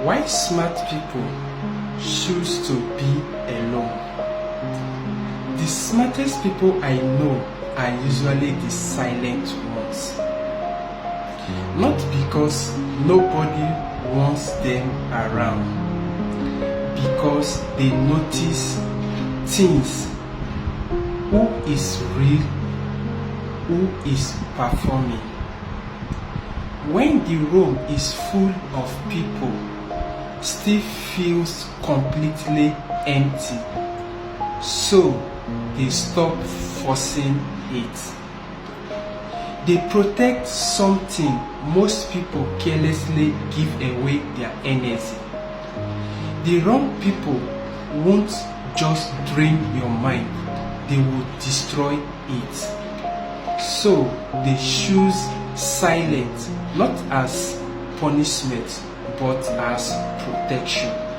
Why smart people choose to be alone? The smartest people I know are usually the silent ones. Not because nobody wants them around, because they notice things. Who is real? Who is performing? When the room is full of people, still feels completely empty. So they stop forcing it. They protect something most people carelessly give away their energy. The wrong people won't just drain your mind, they will destroy it. So they choose silence not as punishment but as protection.